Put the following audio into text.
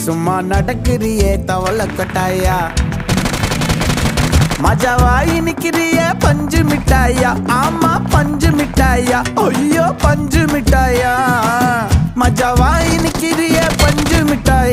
சும்மா நடக்கிறியே தவள கொட்டாயா மஜாவாய் நிக்கிறியே பஞ்சு மிட்டாயா ஆமா பஞ்சு மிட்டாயா ஐயோ பஞ்சு மிட்டாயா மஜாவாய் நிக்கிறியே பஞ்சு மிட்டாயா